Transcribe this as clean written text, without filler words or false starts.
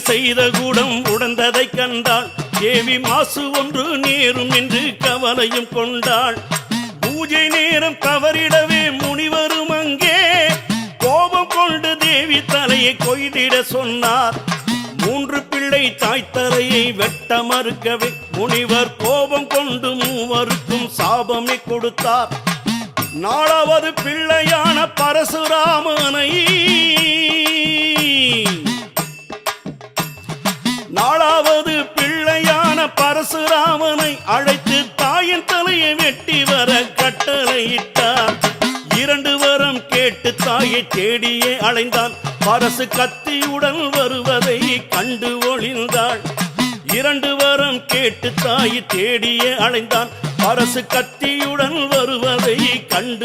செய்த கூடம் உடந்ததை கண்டாள். தேவி மாசு ஒன்று நேரும் என்று கவலையும் கொண்டாள். பூஜை நேரம் தவறிடவே முனிவரும் அங்கே கோபம் கொண்டு தேவி தலையை கொய்திட சொன்னார். 3 பிள்ளை தாய் தலையை வெட்ட மறுக்கவே முனிவர் கோபம் கொண்டு மூவருக்கும் சாபமே கொடுத்தார். 4வது பிள்ளையான பரசுராமனை 4வது பிள்ளையான பரசுராமனை அழைத்து தாயின் தலையை வெட்டி வர கட்டளையிட்டார். 2 வரம் கேட்டு தாயை தேடியே அலைந்தான். பரசு கத்தியுடன் வருவதை கண்டு ஒளிந்தாள். 2 வரம் கேட்டு தாயை தேடியே அலைந்தான். பரசு கத்தியுடன் வருவதை கண்டு